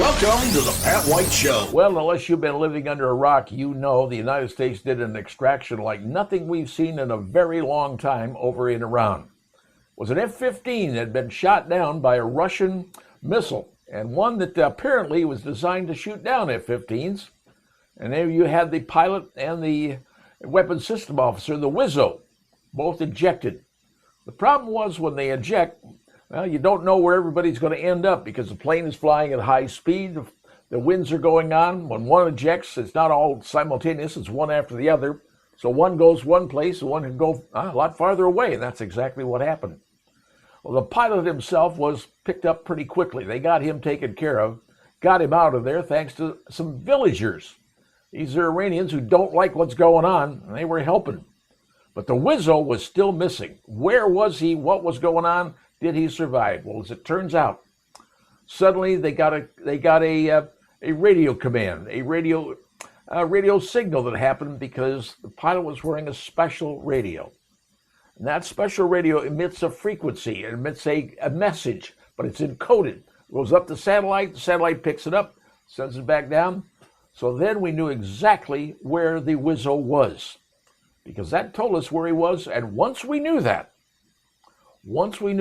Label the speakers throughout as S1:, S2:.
S1: Welcome to the Pat White Show.
S2: Well, unless you've been living under a rock, you know the United States did an extraction like nothing we've seen in a very long time over in Iran. It was an F-15 that had been shot down by a Russian missile, and one that apparently was designed to shoot down F-15s. And there you had the pilot and the weapons system officer, the Wizzo, both ejected. The problem was when they eject, well, you don't know where everybody's going to end up because the plane is flying at high speed. The winds are going on. When one ejects, it's not all simultaneous. It's one after the other. So one goes one place, and one can go a lot farther away, and that's exactly what happened. Well, the pilot himself was picked up pretty quickly. They got him taken care of, got him out of there thanks to some villagers. These are Iranians who don't like what's going on, and they were helping. But the Wizzo was still missing. Where was he? What was going on? Did he survive? Well, as it turns out, suddenly they got a radio command, a radio signal that happened because the pilot was wearing a special radio. And that special radio emits a frequency, it emits a message, but it's encoded. It goes up the satellite picks it up, sends it back down. So then we knew exactly where the Wizzo was, because that told us where he was. And once we knew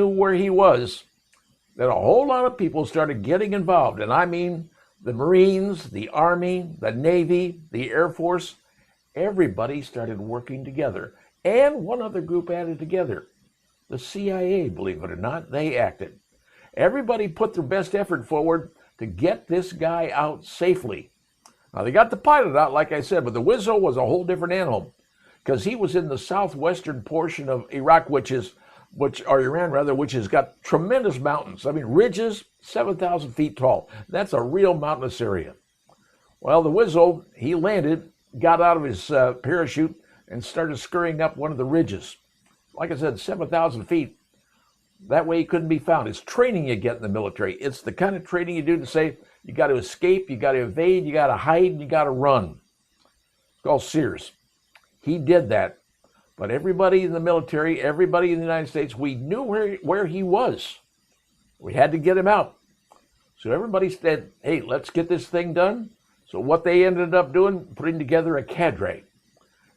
S2: where he was, then a whole lot of people started getting involved. And I mean the Marines, the Army, the Navy, the Air Force, everybody started working together. And one other group added together. The CIA, believe it or not, they acted. Everybody put their best effort forward to get this guy out safely. Now, they got the pilot out, like I said, but the Wizzo was a whole different animal because he was in the southwestern portion of Iran, which has got tremendous mountains. I mean, ridges, 7,000 feet tall. That's a real mountainous area. Well, the Wizzo, he landed, got out of his parachute, and started scurrying up one of the ridges. Like I said, 7,000 feet. That way he couldn't be found. It's training you get in the military. It's the kind of training you do to say, you got to escape, you got to evade, you got to hide, and you got to run. It's called Sears. He did that. But everybody in the military, everybody in the United States, we knew where he was. We had to get him out. So everybody said, hey, let's get this thing done. So what they ended up doing, putting together a cadre.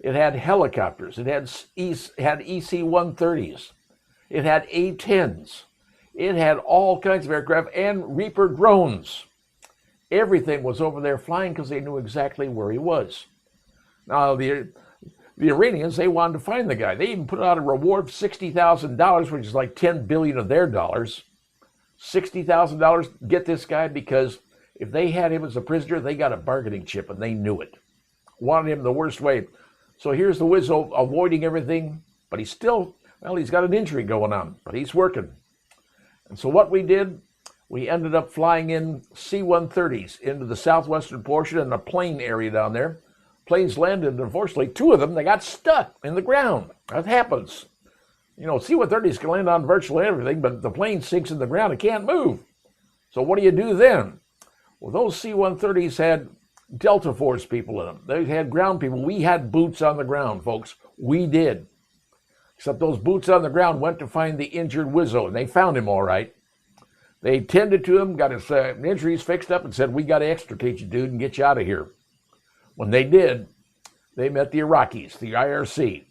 S2: It had helicopters. It had EC-130s. It had A-10s. It had all kinds of aircraft and Reaper drones. Everything was over there flying because they knew exactly where he was. Now, the Iranians, they wanted to find the guy. They even put out a reward of $60,000, which is like $10 billion of their dollars. $60,000, get this guy, because if they had him as a prisoner, they got a bargaining chip, and they knew it. Wanted him the worst way. So here's the Wizzo avoiding everything, but he's got an injury going on, but he's working. And so what we did, we ended up flying in C-130s into the southwestern portion and a plain area down there. Planes landed, and unfortunately, two of them, they got stuck in the ground. That happens. You know, C-130s can land on virtually everything, but the plane sinks in the ground, it can't move. So what do you do then? Well, those C-130s had Delta Force people in them. They had ground people. We had boots on the ground, folks. We did. Except those boots on the ground went to find the injured Wizzo, and they found him all right. They tended to him, got his injuries fixed up, and said, we got to extricate you, dude, and get you out of here. When they did, they met the Iraqis, the IRC,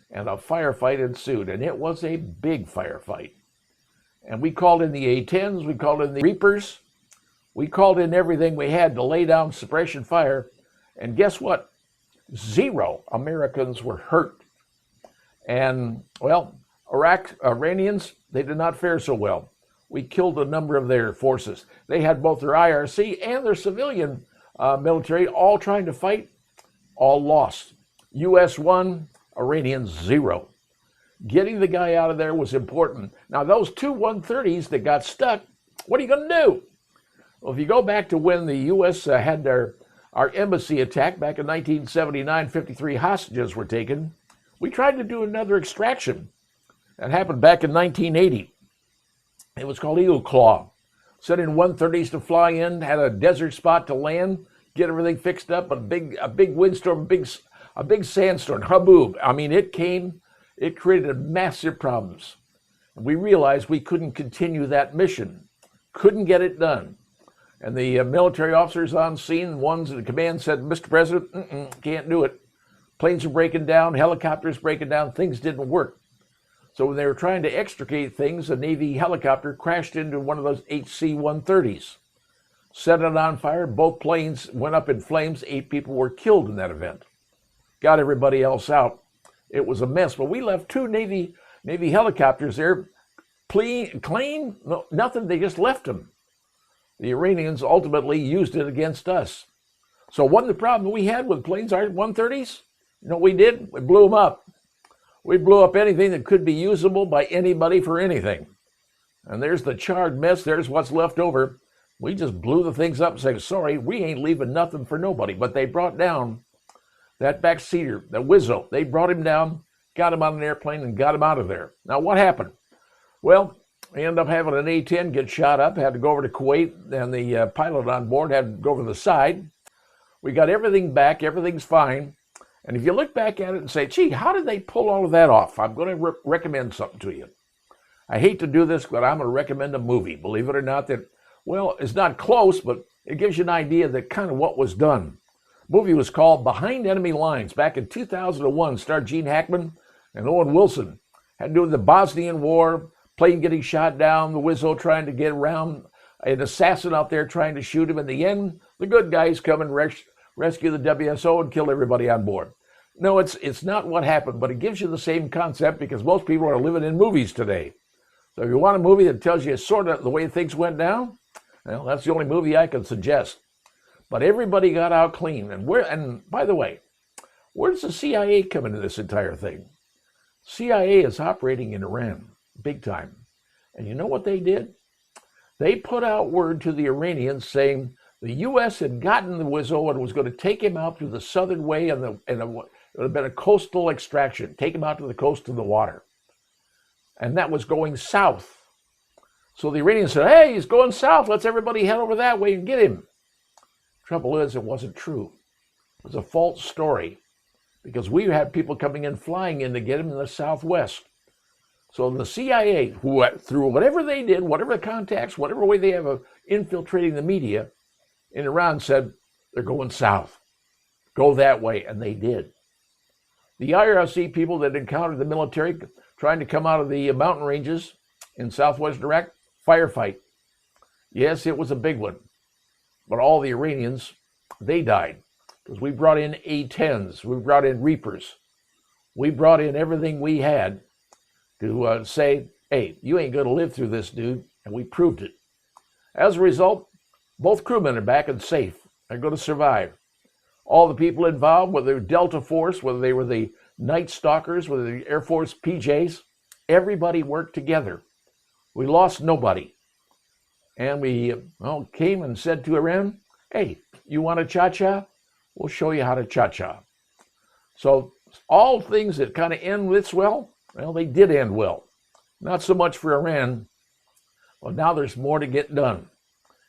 S2: and a firefight ensued, and it was a big firefight. And we called in the A-10s, we called in the Reapers, we called in everything we had to lay down suppression fire, and guess what? 0 Americans were hurt. And, well, Iranians, they did not fare so well. We killed a number of their forces. They had both their IRC and their civilian military all trying to fight, all lost. U.S. 1, Iranians 0. Getting the guy out of there was important. Now, those two 130s that got stuck, what are you going to do? Well, if you go back to when the U.S. had our embassy attack back in 1979, 53 hostages were taken, we tried to do another extraction. That happened back in 1980. It was called Eagle Claw. Sent in 130s to fly in, had a desert spot to land, get everything fixed up, a big windstorm, a big sandstorm, haboob. I mean, it created massive problems. We realized we couldn't continue that mission, couldn't get it done. And the military officers on scene, ones in the command said, Mr. President, can't do it. Planes are breaking down, helicopters breaking down, things didn't work. So when they were trying to extricate things, a Navy helicopter crashed into one of those HC-130s, set it on fire. Both planes went up in flames. 8 people were killed in that event. Got everybody else out. It was a mess, but we left 2 Navy helicopters there, clean, no, nothing. They just left them. The Iranians ultimately used it against us. So one of the problems we had with planes, our 130s, you know what we did? We blew them up. We blew up anything that could be usable by anybody for anything. And there's the charred mess. There's what's left over. We just blew the things up and said, sorry, we ain't leaving nothing for nobody. But they brought down that backseater, the Wizzo. They brought him down, got him on an airplane, and got him out of there. Now, what happened? Well, we ended up having an A-10 get shot up, had to go over to Kuwait, and the pilot on board had to go over to the side. We got everything back. Everything's fine. And if you look back at it and say, gee, how did they pull all of that off? I'm going to recommend something to you. I hate to do this, but I'm going to recommend a movie, believe it or not, that, well, it's not close, but it gives you an idea that kind of what was done. The movie was called Behind Enemy Lines. Back in 2001, starred Gene Hackman and Owen Wilson. Had to do with the Bosnian War, plane getting shot down, the Wizzo trying to get around, an assassin out there trying to shoot him. In the end, the good guys come and rescue the WSO and kill everybody on board. No, it's not what happened, but it gives you the same concept because most people are living in movies today. So if you want a movie that tells you sort of the way things went down, well, that's the only movie I can suggest. But everybody got out clean. And by the way, where does the CIA come into this entire thing? CIA is operating in Iran, big time. And you know what they did? They put out word to the Iranians saying the U.S. had gotten the Wizzo and was going to take him out through the southern way, and it would have been a coastal extraction, take him out to the coast of the water. And that was going south. So the Iranians said, hey, he's going south. Let's everybody head over that way and get him. Trouble is, it wasn't true. It was a false story because we had people coming in, flying in to get him in the southwest. So the CIA, who through whatever they did, whatever contacts, whatever way they have of infiltrating the media in Iran, said they're going south. Go that way, and they did. The IRC people that encountered the military trying to come out of the mountain ranges in southwest Iraq, firefight. Yes, it was a big one. But all the Iranians, they died because we brought in A-10s, we brought in Reapers, we brought in everything we had to say, hey, you ain't going to live through this, dude, and we proved it. As a result, both crewmen are back and safe. They're going to survive. All the people involved, whether they were Delta Force, whether they were the Night Stalkers, whether the Air Force PJs, everybody worked together. We lost nobody. And we came and said to Iran, hey, you want a cha-cha? We'll show you how to cha-cha. So all things that kind of end this well, they did end well. Not so much for Iran. Well, now there's more to get done.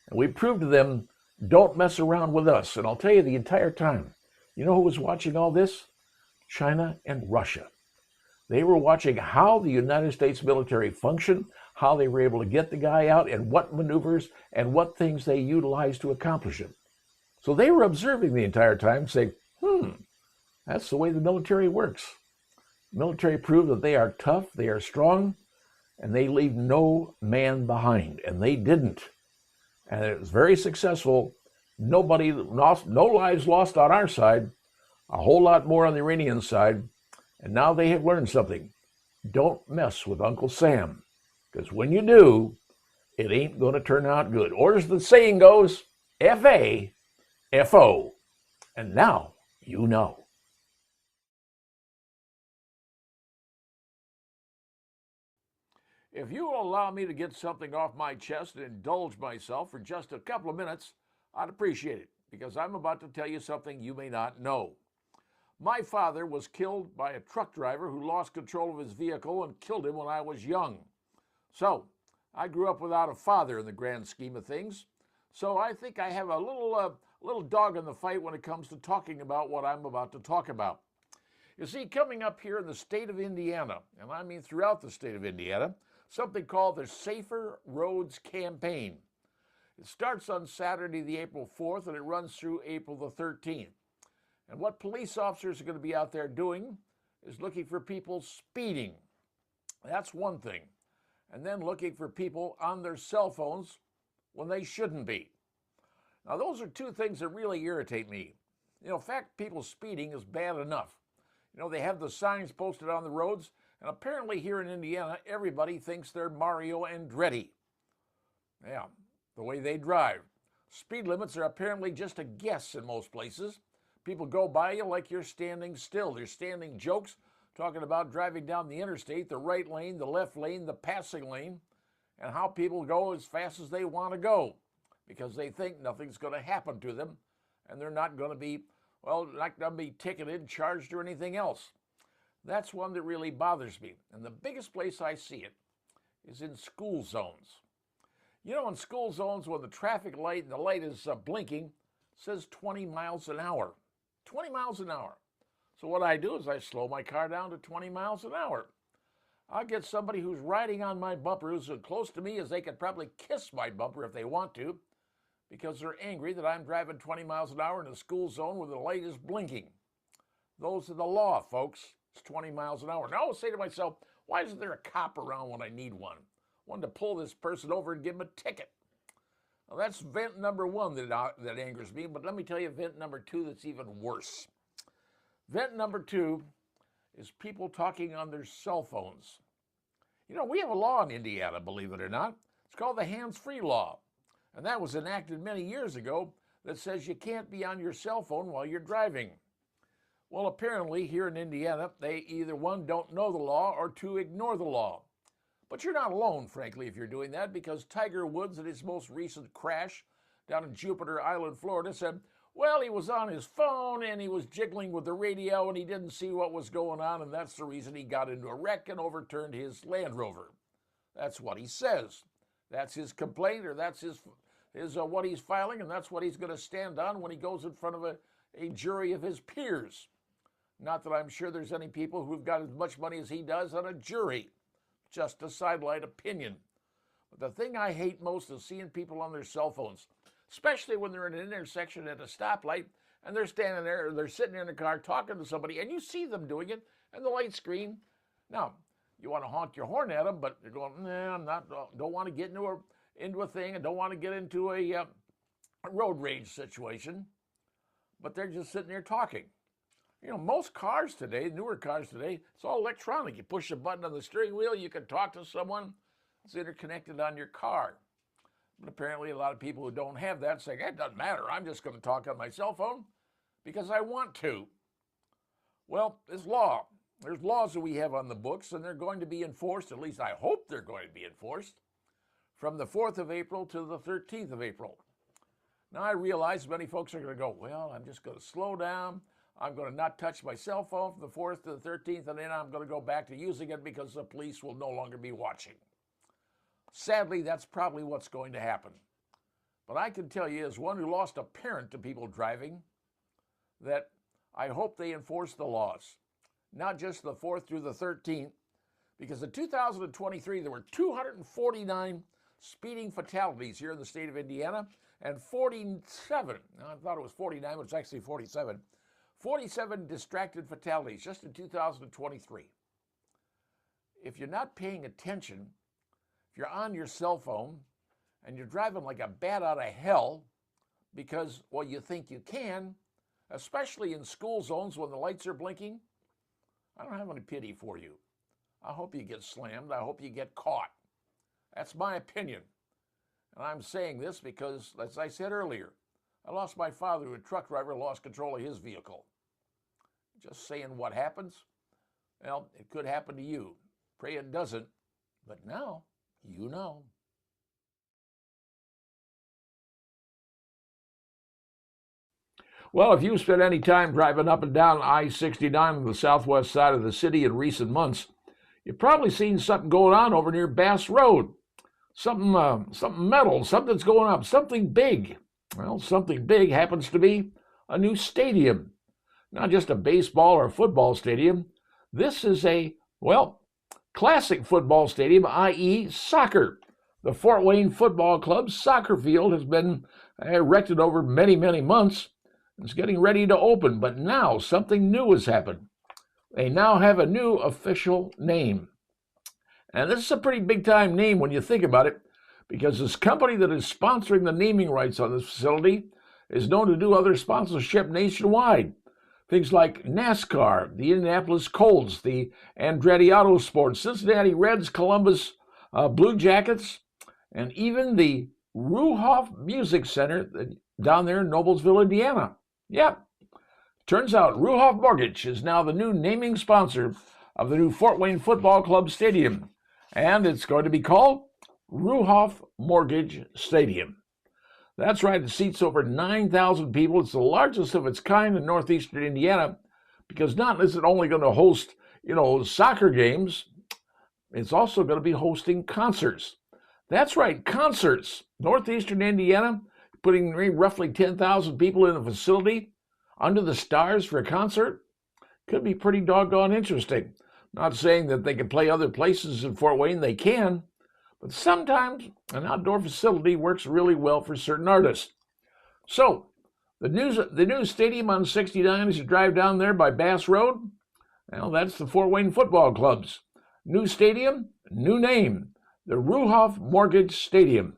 S2: And we proved to them, don't mess around with us. And I'll tell you the entire time, you know who was watching all this? China and Russia. They were watching how the United States military functioned, how they were able to get the guy out, and what maneuvers and what things they utilized to accomplish it. So they were observing the entire time, saying, that's the way the military works. The military proved that they are tough, they are strong, and they leave no man behind. And they didn't. And it was very successful. Nobody lost, no lives lost on our side, a whole lot more on the Iranian side. And now they have learned something. Don't mess with Uncle Sam, because when you do, it ain't going to turn out good. Or as the saying goes, F-A, F-O. And now you know. If you will allow me to get something off my chest and indulge myself for just a couple of minutes, I'd appreciate it, because I'm about to tell you something you may not know. My father was killed by a truck driver who lost control of his vehicle and killed him when I was young. So, I grew up without a father in the grand scheme of things. So I think I have a little dog in the fight when it comes to talking about what I'm about to talk about. You see, coming up here in the state of Indiana, and I mean throughout the state of Indiana, something called the Safer Roads Campaign It starts on Saturday, the April 4th, and it runs through April the 13th. And what police officers are going to be out there doing is looking for people speeding. That's one thing. And then looking for people on their cell phones when they shouldn't be. Now, those are two things that really irritate me. In fact, people speeding is bad enough. They have the signs posted on the roads, and apparently here in Indiana, everybody thinks they're Mario Andretti. Yeah, the way they drive. Speed limits are apparently just a guess in most places. People go by you like you're standing still. They're standing jokes talking about driving down the interstate, the right lane, the left lane, the passing lane, and how people go as fast as they want to go because they think nothing's going to happen to them and they're not going to be, not going to be ticketed, charged, or anything else. That's one that really bothers me. And the biggest place I see it is in school zones. In school zones, when the traffic light and the light is blinking, it says 20 miles an hour. 20 miles an hour. So what I do is I slow my car down to 20 miles an hour. I'll get somebody who's riding on my bumper who's as close to me as they could probably kiss my bumper if they want to, because they're angry that I'm driving 20 miles an hour in a school zone where the light is blinking. Those are the law, folks. It's 20 miles an hour. Now I'll say to myself, why isn't there a cop around when I need one? One to pull this person over and give them a ticket. Well, that's vent number one that angers me, but let me tell you vent number two that's even worse. Vent number two is people talking on their cell phones. We have a law in Indiana, believe it or not. It's called the hands-free law, and that was enacted many years ago that says you can't be on your cell phone while you're driving. Well, apparently here in Indiana, they either one, don't know the law, or two, ignore the law. But you're not alone, frankly, if you're doing that, because Tiger Woods, at his most recent crash down in Jupiter Island, Florida, said, well, he was on his phone and he was jiggling with the radio and he didn't see what was going on, and that's the reason he got into a wreck and overturned his Land Rover. That's what he says. That's his complaint, or that's his what he's filing, and that's what he's going to stand on when he goes in front of a jury of his peers. Not that I'm sure there's any people who've got as much money as he does on a jury. Just a sidelight opinion. But the thing I hate most is seeing people on their cell phones, especially when they're in an intersection at a stoplight and they're standing there, or they're sitting in a car talking to somebody, and you see them doing it, and the light's green. Now, you want to honk your horn at them, but they're going, nah, don't want to get into a thing, and don't want to get into a road rage situation. But they're just sitting there talking. Most cars today, newer cars today, it's all electronic. You push a button on the steering wheel, you can talk to someone. It's interconnected on your car. But apparently a lot of people who don't have that say, it doesn't matter, I'm just going to talk on my cell phone because I want to. Well, there's law. There's laws that we have on the books, and they're going to be enforced, at least I hope they're going to be enforced, from the 4th of April to the 13th of April. Now I realize many folks are going to go, well, I'm just going to slow down. I'm going to not touch my cell phone from the 4th to the 13th, and then I'm going to go back to using it because the police will no longer be watching. Sadly, that's probably what's going to happen. But I can tell you, as one who lost a parent to people driving, that I hope they enforce the laws, not just the 4th through the 13th, because in 2023, there were 249 speeding fatalities here in the state of Indiana, and 47, I thought it was 49, but it's actually 47, 47 distracted fatalities just in 2023. If you're not paying attention, if you're on your cell phone and you're driving like a bat out of hell because, well, you think you can, especially in school zones when the lights are blinking, I don't have any pity for you. I hope you get slammed. I hope you get caught. That's my opinion. And I'm saying this because, as I said earlier, I lost my father to a truck driver, lost control of his vehicle. Just saying what happens, well, it could happen to you. Pray it doesn't, but now you know. Well, if you spent any time driving up and down I-69 on the southwest side of the city in recent months, you've probably seen something going on over near Bass Road. Something metal, something's going up, something big. Well, something big happens to be a new stadium. Not just a baseball or football stadium. This is a, classic football stadium, i.e. soccer. The Fort Wayne Football Club's soccer field has been erected over many, many months. It's getting ready to open, but now something new has happened. They now have a new official name. And this is a pretty big-time name when you think about it, because this company that is sponsoring the naming rights on this facility is known to do other sponsorship nationwide. Things like NASCAR, the Indianapolis Colts, the Andretti Autosports, Cincinnati Reds, Columbus Blue Jackets, and even the Ruhoff Music Center down there in Noblesville, Indiana. Yep. Turns out Ruhoff Mortgage is now the new naming sponsor of the new Fort Wayne Football Club Stadium, and it's going to be called Ruhoff Mortgage Stadium. That's right, it seats over 9,000 people. It's the largest of its kind in northeastern Indiana, because not is it only going to host, soccer games, it's also going to be hosting concerts. That's right, concerts. Northeastern Indiana, putting roughly 10,000 people in a facility under the stars for a concert, could be pretty doggone interesting. Not saying that they can play other places in Fort Wayne, they can, but sometimes an outdoor facility works really well for certain artists. So, the new stadium on 69 as you drive down there by Bass Road, well, that's the Fort Wayne Football Club's new stadium, new name, the Ruhoff Mortgage Stadium.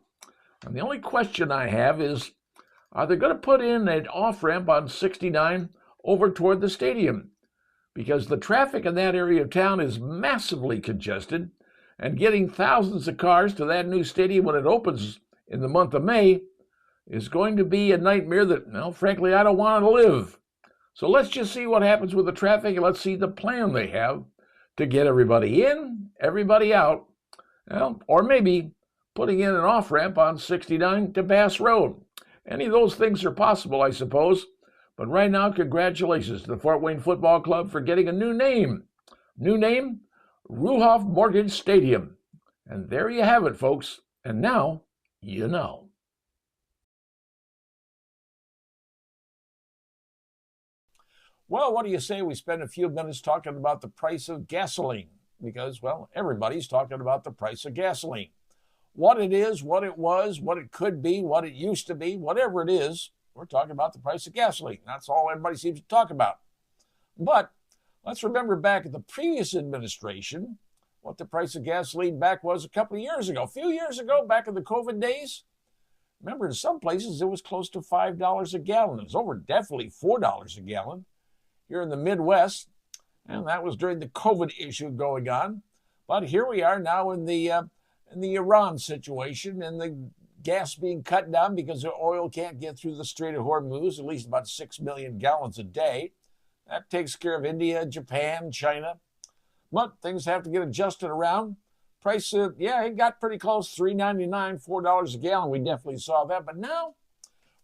S2: And the only question I have is, are they going to put in an off-ramp on 69 over toward the stadium? Because the traffic in that area of town is massively congested, and getting thousands of cars to that new stadium when it opens in the month of May is going to be a nightmare that, frankly, I don't want to live. So let's just see what happens with the traffic, and let's see the plan they have to get everybody in, everybody out, or maybe putting in an off-ramp on 69 to Bass Road. Any of those things are possible, I suppose. But right now, congratulations to the Fort Wayne Football Club for getting a new name. New name, Ruhoff Mortgage Stadium. And there you have it, folks. And now, you know. Well, what do you say we spend a few minutes talking about the price of gasoline? Because, everybody's talking about the price of gasoline. What it is, what it was, what it could be, what it used to be, whatever it is, we're talking about the price of gasoline. That's all everybody seems to talk about. But let's remember back at the previous administration, what the price of gasoline back was a couple of years ago. A few years ago, back in the COVID days, remember in some places it was close to $5 a gallon. It was over definitely $4 a gallon here in the Midwest. And that was during the COVID issue going on. But here we are now in the Iran situation and the gas being cut down because the oil can't get through the Strait of Hormuz, at least about 6 million gallons a day. That takes care of India, Japan, China. But things have to get adjusted around. Price, it got pretty close, $3.99, $4 a gallon. We definitely saw that. But now,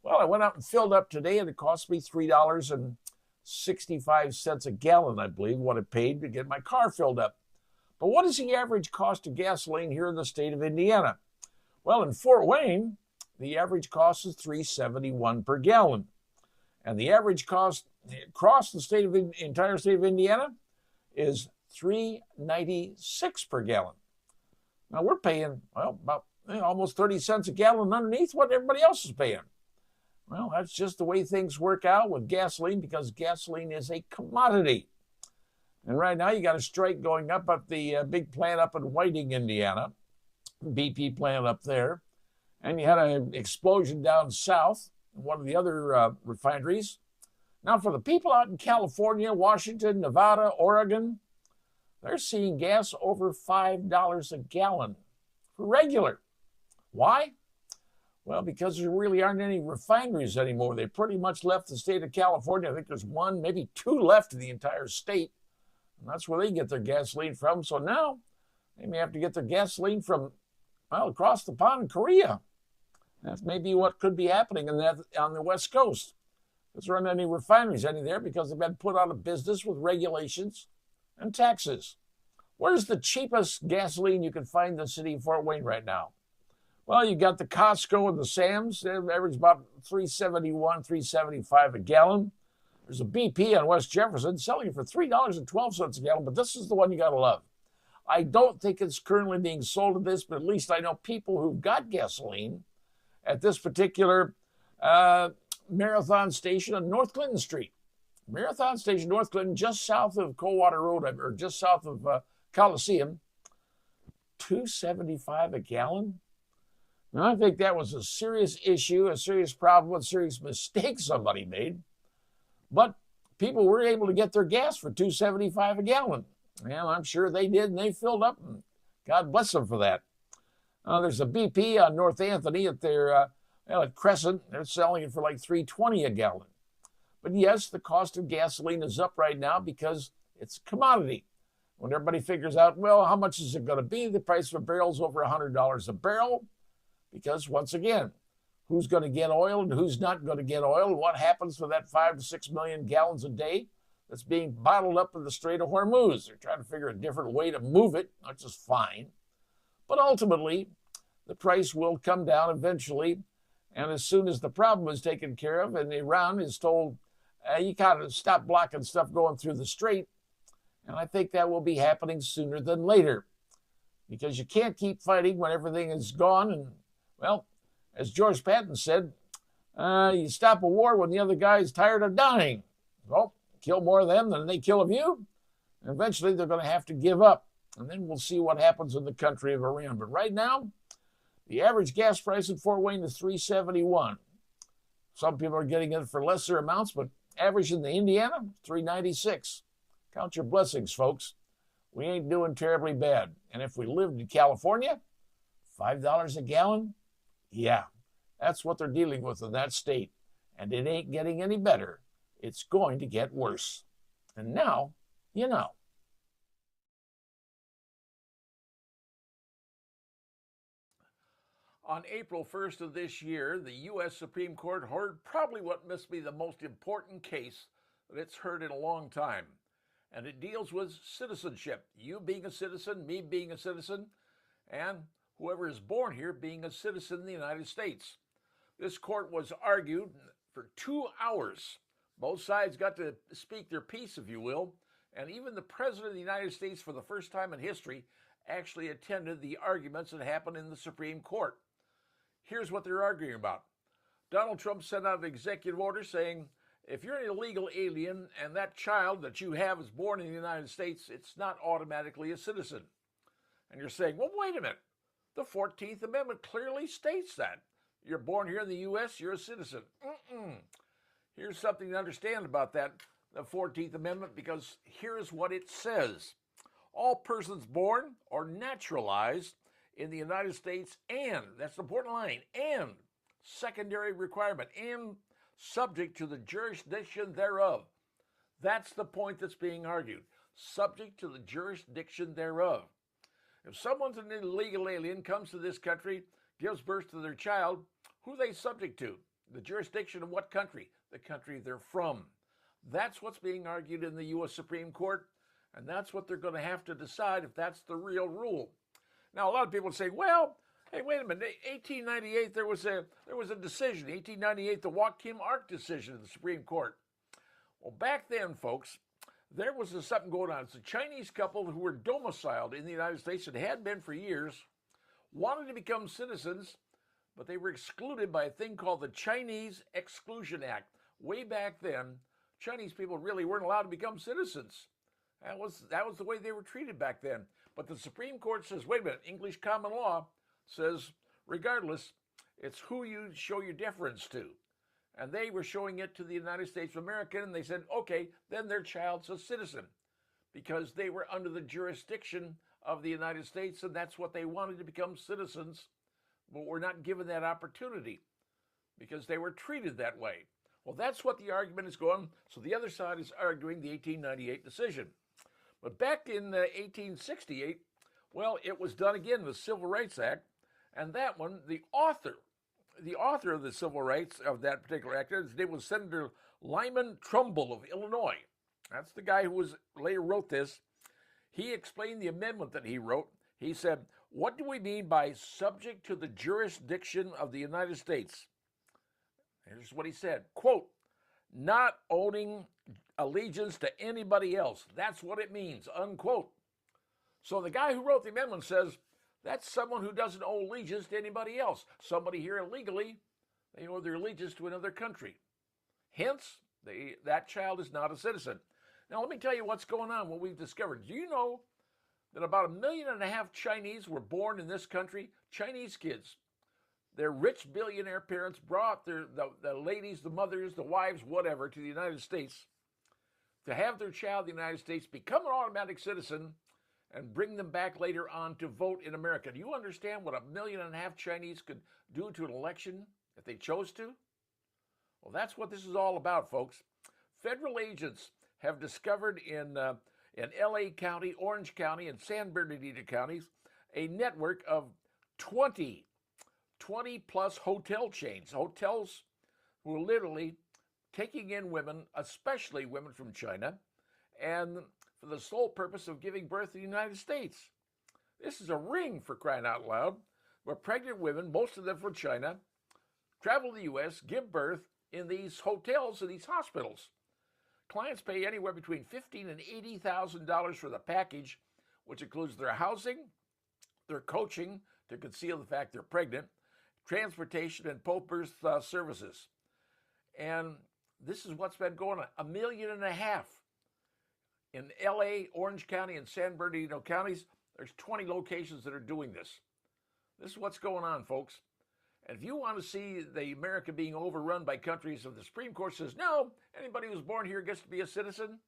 S2: I went out and filled up today, and it cost me $3.65 a gallon, I believe, what it paid to get my car filled up. But what is the average cost of gasoline here in the state of Indiana? Well, in Fort Wayne, the average cost is $3.71 per gallon. And the average cost across the entire state of Indiana is $3.96 per gallon. Now, we're paying, about almost 30 cents a gallon underneath what everybody else is paying. Well, that's just the way things work out with gasoline, because gasoline is a commodity. And right now, you got a strike going up at the big plant up in Whiting, Indiana, BP plant up there. And you had an explosion down south in one of the other refineries. Now, for the people out in California, Washington, Nevada, Oregon, they're seeing gas over $5 a gallon for regular. Why? Well, because there really aren't any refineries anymore. They pretty much left the state of California. I think there's one, maybe two left in the entire state. And that's where they get their gasoline from. So now they may have to get their gasoline from, across the pond in Korea. That's maybe what could be happening on the West Coast. There aren't any refineries there because they've been put out of business with regulations and taxes. Where's the cheapest gasoline you can find in the city of Fort Wayne right now? Well, you got the Costco and the Sam's. They average about $3.71, $3.75 a gallon. There's a BP on West Jefferson selling for $3.12 a gallon, but this is the one you got to love. I don't think it's currently being sold at this, but at least I know people who've got gasoline at this particular Marathon Station on North Clinton Street. Marathon Station, North Clinton, just south of Coldwater Road, or just south of Coliseum. $2.75 a gallon. Now, I think that was a serious issue, a serious problem, a serious mistake somebody made. But people were able to get their gas for $2.75 a gallon. Well, I'm sure they did, and they filled up, and God bless them for that. There's a BP on North Anthony at their at Crescent. They're selling it for like $3.20 a gallon. But yes, the cost of gasoline is up right now because it's a commodity. When everybody figures out, well, how much is it going to be? The price of a barrel is over $100 a barrel. Because once again, who's going to get oil and who's not going to get oil? And what happens to that 5 to 6 million gallons a day that's being bottled up in the Strait of Hormuz? They're trying to figure a different way to move it, which is fine. But ultimately, the price will come down eventually. And as soon as the problem is taken care of and Iran is told, you got to stop blocking stuff going through the strait. And I think that will be happening sooner than later. Because you can't keep fighting when everything is gone. And, well, as George Patton said, you stop a war when the other guy is tired of dying. Well, kill more of them than they kill of you. And eventually they're going to have to give up. And then we'll see what happens in the country of Iran. But right now, the average gas price in Fort Wayne is $3.71. Some people are getting it for lesser amounts, but average in the Indiana, $3.96. Count your blessings, folks. We ain't doing terribly bad. And if we lived in California, $5 a gallon? Yeah, that's what they're dealing with in that state. And it ain't getting any better. It's going to get worse. And now, you know. On April 1st of this year, the U.S. Supreme Court heard probably what must be the most important case that it's heard in a long time. And it deals with citizenship. You being a citizen, me being a citizen, and whoever is born here being a citizen in the United States. This court was argued for 2 hours. Both sides got to speak their piece, if you will, and even the President of the United States, for the first time in history, actually attended the arguments that happened in the Supreme Court. Here's what they're arguing about. Donald Trump sent out an executive order saying, if you're an illegal alien and that child that you have is born in the United States, it's not automatically a citizen. And you're saying, well, wait a minute. The 14th Amendment clearly states that. You're born here in the U.S., you're a citizen. Here's something to understand about that, the 14th Amendment, because here's what it says. All persons born or naturalized in the United States and, that's the important line, and secondary requirement, and subject to the jurisdiction thereof. That's the point that's being argued. Subject to the jurisdiction thereof. If someone's an illegal alien, comes to this country, gives birth to their child, who are they subject to? The jurisdiction of what country? The country they're from. That's what's being argued in the U.S. Supreme Court, and that's what they're going to have to decide if that's the real rule. Now, a lot of people say, well, hey, wait a minute. 1898, there was a decision. 1898, the Joachim Ark decision in the Supreme Court. Well, back then, folks, there was something going on. It's a Chinese couple who were domiciled in the United States and had been for years, wanted to become citizens, but they were excluded by a thing called the Chinese Exclusion Act. Way back then, Chinese people really weren't allowed to become citizens. That was the way they were treated back then. But the Supreme Court says, wait a minute, English common law says, regardless, it's who you show your deference to. And they were showing it to the United States of America, and they said, okay, then their child's a citizen, because they were under the jurisdiction of the United States, and that's what they wanted to become citizens, but were not given that opportunity because they were treated that way. Well, that's what the argument is going. So the other side is arguing the 1898 decision. But back in 1868, well, it was done again, the Civil Rights Act, and that one, the author of the civil rights of that particular act, his name was Senator Lyman Trumbull of Illinois. That's the guy who later wrote this. He explained the amendment that he wrote. He said, what do we mean by subject to the jurisdiction of the United States? Here's what he said, quote, not owning allegiance to anybody else. That's what it means, unquote. So the guy who wrote the amendment says that's someone who doesn't owe allegiance to anybody else. Somebody here illegally, they owe their allegiance to another country. Hence, that child is not a citizen. Now, let me tell you what's going on, what we've discovered. Do you know that about 1.5 million Chinese were born in this country? Chinese kids. Their rich billionaire parents brought the ladies, the mothers, the wives, whatever, to the United States to have their child in the United States become an automatic citizen and bring them back later on to vote in America. Do you understand what 1.5 million Chinese could do to an election if they chose to? Well, that's what this is all about, folks. Federal agents have discovered in LA County, Orange County, and San Bernardino counties a network of 20 plus hotel chains, hotels who are literally taking in women, especially women from China, and for the sole purpose of giving birth in the United States. This is a ring, for crying out loud, where pregnant women, most of them from China, travel to the U.S., give birth in these hotels and these hospitals. Clients pay anywhere between $15,000 and $80,000 for the package, which includes their housing, their coaching to conceal the fact they're pregnant, transportation, and post-birth services. And this is what's been going on. 1.5 million. In LA, Orange County, and San Bernardino counties, there's 20 locations that are doing this. This is what's going on, folks. And if you want to see the America being overrun by countries, if the Supreme Court says, no, anybody who's born here gets to be a citizen.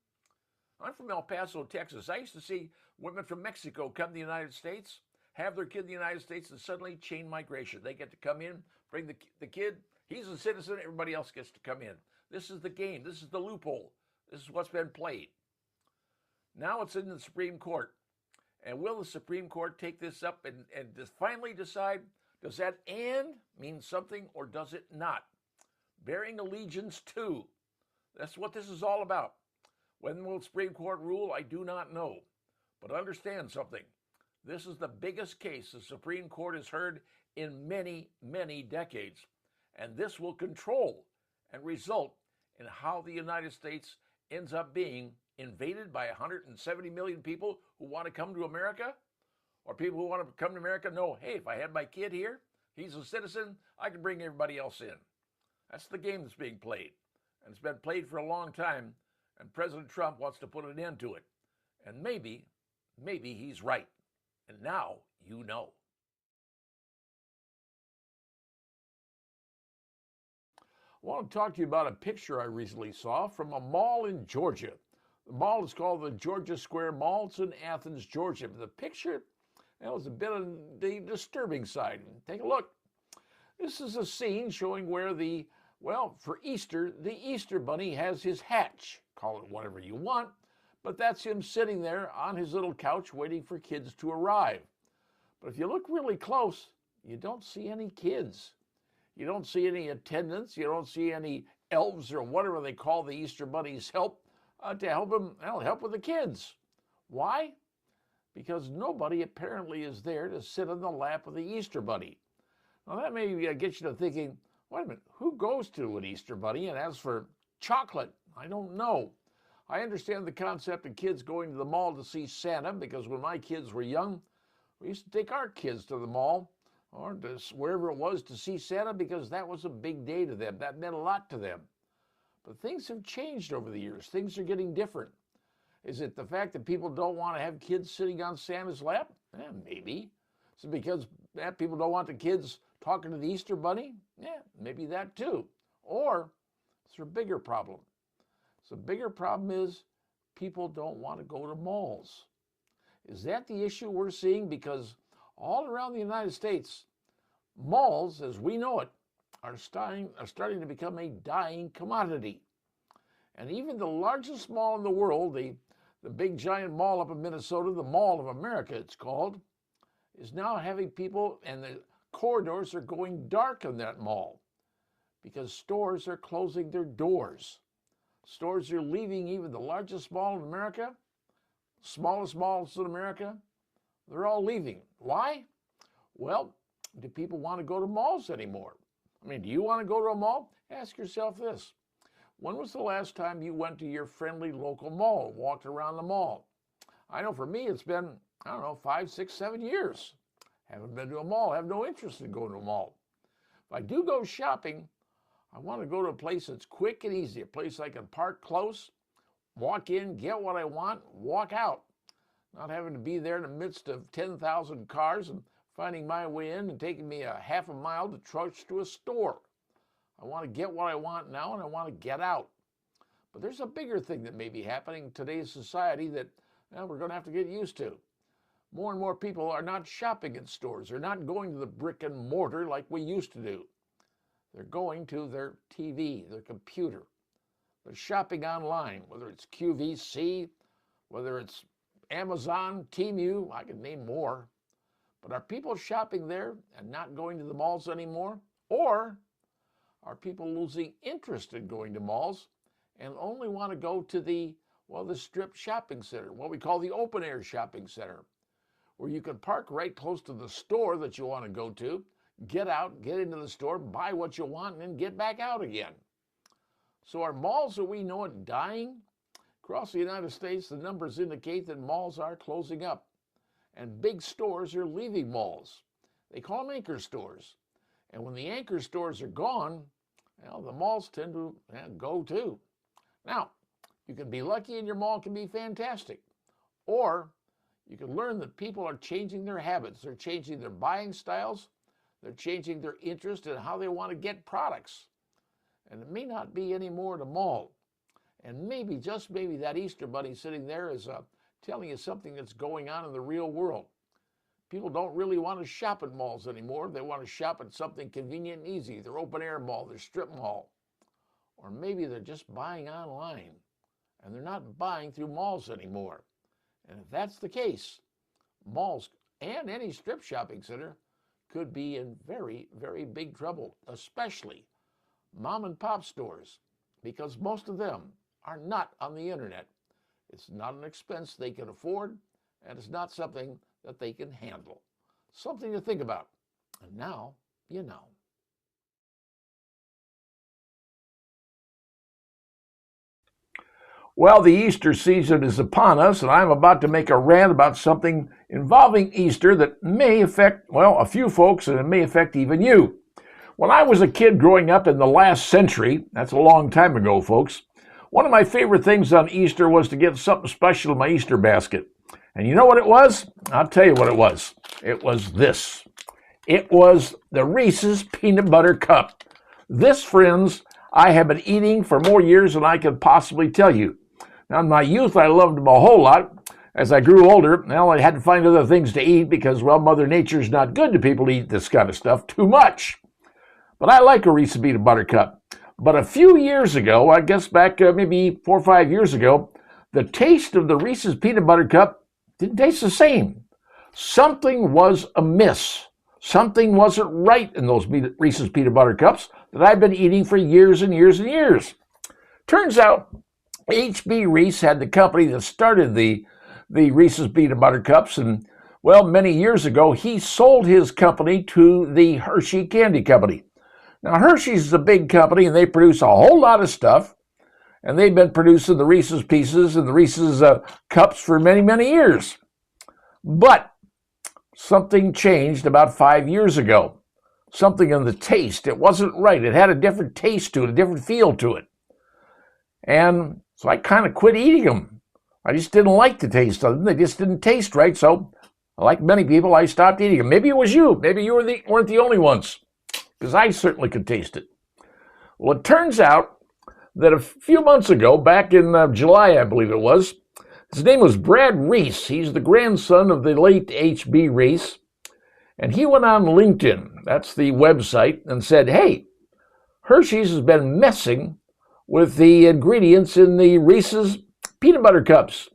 S2: I'm from El Paso, Texas. I used to see women from Mexico come to the United States, have their kid in the United States, and suddenly chain migration. They get to come in, bring the kid. He's a citizen. Everybody else gets to come in. This is the game. This is the loophole. This is what's been played. Now it's in the Supreme Court. And will the Supreme Court take this up and just finally decide, does that and mean something or does it not? Bearing allegiance to. That's what this is all about. When will the Supreme Court rule? I do not know. But understand something. This is the biggest case the Supreme Court has heard in many, many decades. And this will control and result in how the United States ends up being invaded by 170 million people who want to come to America, or people who want to come to America know, hey, if I had my kid here, he's a citizen, I can bring everybody else in. That's the game that's being played. And it's been played for a long time, and President Trump wants to put an end to it. And maybe he's right. And now you know. I want to talk to you about a picture I recently saw from a mall in Georgia. The mall is called the Georgia Square Mall. It's in Athens, Georgia. But the picture, was a bit on the disturbing side. Take a look. This is a scene showing where for Easter, the Easter Bunny has his hatch. Call it whatever you want, but that's him sitting there on his little couch waiting for kids to arrive. But if you look really close, you don't see any kids. You don't see any attendants. You don't see any elves or whatever they call the Easter Bunny's help to help him help with the kids. Why? Because nobody apparently is there to sit on the lap of the Easter Bunny. Now that may get you to thinking, wait a minute, who goes to an Easter Bunny and asks for chocolate? I don't know. I understand the concept of kids going to the mall to see Santa, because when my kids were young, we used to take our kids to the mall or to wherever it was to see Santa, because that was a big day to them. That meant a lot to them. But things have changed over the years. Things are getting different. Is it the fact that people don't want to have kids sitting on Santa's lap? Maybe. Is it because people don't want the kids talking to the Easter Bunny? Maybe that too. Or it's a bigger problem. The bigger problem is people don't want to go to malls. Is that the issue we're seeing? Because all around the United States, malls, as we know it, are starting to become a dying commodity. And even the largest mall in the world, the big giant mall up in Minnesota, the Mall of America it's called, is now having people, and the corridors are going dark in that mall because stores are closing their doors. Stores are leaving even the largest mall in America, smallest malls in America, they're all leaving. Why? Well, do people want to go to malls anymore? Do you want to go to a mall? Ask yourself this. When was the last time you went to your friendly local mall and walked around the mall? I know for me it's been I don't know, 5, 6, 7 years. Haven't been to a mall, have no interest in going to a mall. If I do go shopping, I want to go to a place that's quick and easy, a place I can park close, walk in, get what I want, walk out. Not having to be there in the midst of 10,000 cars and finding my way in and taking me a half a mile to trudge to a store. I want to get what I want now and I want to get out. But there's a bigger thing that may be happening in today's society that we're going to have to get used to. More and more people are not shopping in stores. They're not going to the brick and mortar like we used to do. They're going to their TV, their computer. They're shopping online, whether it's QVC, whether it's Amazon, Temu, I can name more. But are people shopping there and not going to the malls anymore? Or are people losing interest in going to malls and only want to go to the strip shopping center, what we call the open air shopping center, where you can park right close to the store that you want to go to, get out, get into the store, buy what you want, and then get back out again. So are malls, as we know it, dying? Across the United States, the numbers indicate that malls are closing up, and big stores are leaving malls. They call them anchor stores. And when the anchor stores are gone, the malls tend to go too. Now, you can be lucky and your mall can be fantastic. Or you can learn that people are changing their habits. They're changing their buying styles. They're changing their interest in how they want to get products. And it may not be any more at a mall. And maybe, just maybe, that Easter bunny sitting there is telling you something that's going on in the real world. People don't really want to shop at malls anymore. They want to shop at something convenient and easy, their open air mall, their strip mall. Or maybe they're just buying online and they're not buying through malls anymore. And if that's the case, malls and any strip shopping center could be in very, very big trouble, especially mom and pop stores, because most of them are not on the internet. It's not an expense they can afford, and it's not something that they can handle. Something to think about. And now you know. Well, the Easter season is upon us, and I'm about to make a rant about something involving Easter that may affect, a few folks, and it may affect even you. When I was a kid growing up in the last century, that's a long time ago, folks, one of my favorite things on Easter was to get something special in my Easter basket. And you know what it was? I'll tell you what it was. It was this. It was the Reese's Peanut Butter Cup. This, friends, I have been eating for more years than I could possibly tell you. Now, in my youth, I loved them a whole lot. As I grew older, I had to find other things to eat because, Mother Nature's not good to people to eat this kind of stuff too much. But I like a Reese's Peanut Butter Cup. But a few years ago, I guess back maybe 4 or 5 years ago, the taste of the Reese's Peanut Butter Cup didn't taste the same. Something was amiss. Something wasn't right in those Reese's Peanut Butter Cups that I've been eating for years and years and years. Turns out, H.B. Reese had the company that started the Reese's Peanut Butter Cups, and, many years ago, he sold his company to the Hershey Candy Company. Now, Hershey's is a big company, and they produce a whole lot of stuff, and they've been producing the Reese's Pieces and the Reese's Cups for many, many years. But something changed about 5 years ago. Something in the taste. It wasn't right. It had a different taste to it, a different feel to it. And so I kind of quit eating them. I just didn't like the taste of them. They just didn't taste right. So, like many people, I stopped eating them. Maybe it was you. Maybe you weren't the only ones, because I certainly could taste it. Well, it turns out that a few months ago, back in July, I believe it was, his name was Brad Reese. He's the grandson of the late H.B. Reese. And he went on LinkedIn, that's the website, and said, hey, Hershey's has been messing with the ingredients in the Reese's Peanut Butter Cups.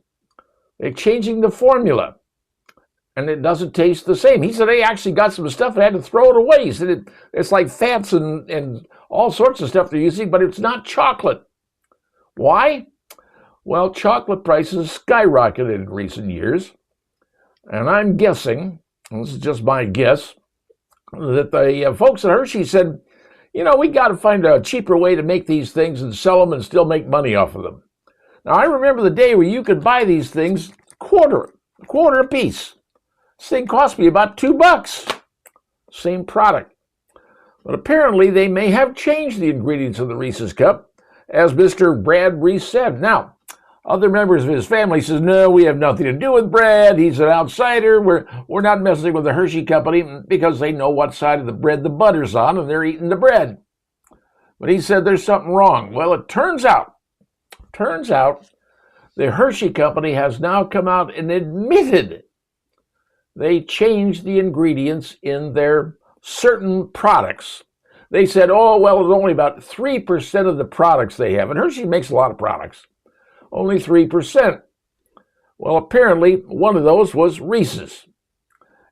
S2: They're changing the formula, and it doesn't taste the same. He said they actually got some stuff and had to throw it away. He said it's like fats and all sorts of stuff they're using, but it's not chocolate. Why? Well, chocolate prices skyrocketed in recent years, and I'm guessing, and this is just my guess, that the folks at Hershey said, we got to find a cheaper way to make these things and sell them and still make money off of them. Now, I remember the day where you could buy these things quarter a piece. This thing cost me about $2. Same product. But apparently they may have changed the ingredients of the Reese's Cup, as Mr. Brad Reese said. Now, other members of his family says, no, we have nothing to do with Brad. He's an outsider. We're not messing with the Hershey Company because they know what side of the bread the butter's on and they're eating the bread. But he said there's something wrong. Well, it turns out the Hershey Company has now come out and admitted they changed the ingredients in their certain products. They said, oh, well, it's only about 3% of the products they have. And Hershey makes a lot of products. Only 3%. Well, apparently one of those was Reese's.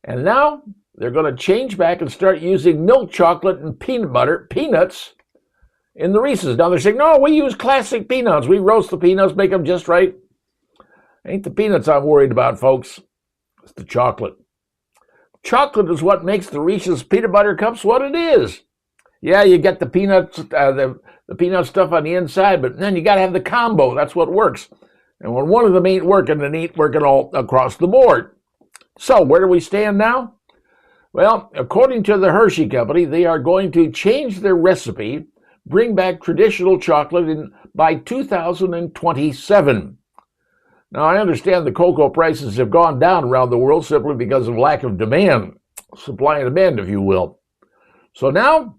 S2: And now they're going to change back and start using milk chocolate and peanuts in the Reese's. Now they're saying, no, we use classic peanuts. We roast the peanuts, make them just right. Ain't the peanuts I'm worried about, folks. It's the chocolate. Chocolate is what makes the Reese's peanut butter cups what it is. Yeah, you get the peanuts, the peanut stuff on the inside, but then you got to have the combo. That's what works. And when one of them ain't working, then ain't working all across the board. So where do we stand now? Well, according to the Hershey Company, they are going to change their recipe, bring back traditional chocolate by 2027. Now, I understand the cocoa prices have gone down around the world simply because of lack of demand, supply and demand, if you will. So now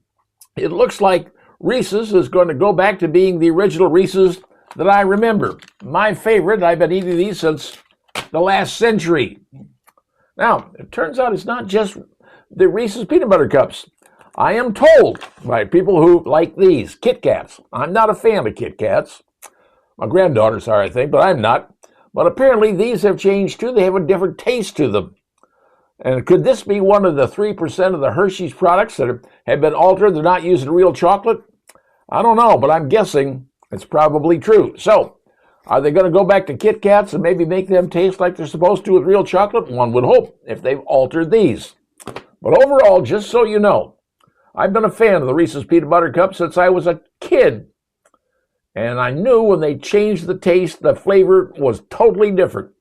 S2: it looks like Reese's is going to go back to being the original Reese's that I remember. My favorite. I've been eating these since the last century. Now, it turns out it's not just the Reese's peanut butter cups. I am told by people who like these, Kit Kats. I'm not a fan of Kit Kats. My granddaughters are, I think, but I'm not. But apparently these have changed too. They have a different taste to them. And could this be one of the 3% of the Hershey's products that have been altered? They're not using real chocolate? I don't know, but I'm guessing it's probably true. So, are they going to go back to Kit Kats and maybe make them taste like they're supposed to with real chocolate? One would hope, if they've altered these. But overall, just so you know, I've been a fan of the Reese's Peanut Butter Cup since I was a kid. And I knew when they changed the taste, the flavor was totally different.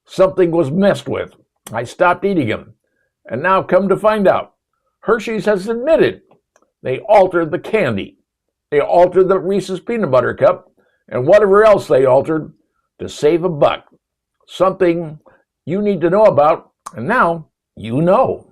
S2: Something was messed with. I stopped eating them. And now come to find out, Hershey's has admitted they altered the candy. They altered the Reese's Peanut Butter Cup and whatever else they altered to save a buck. Something you need to know about, and now you know.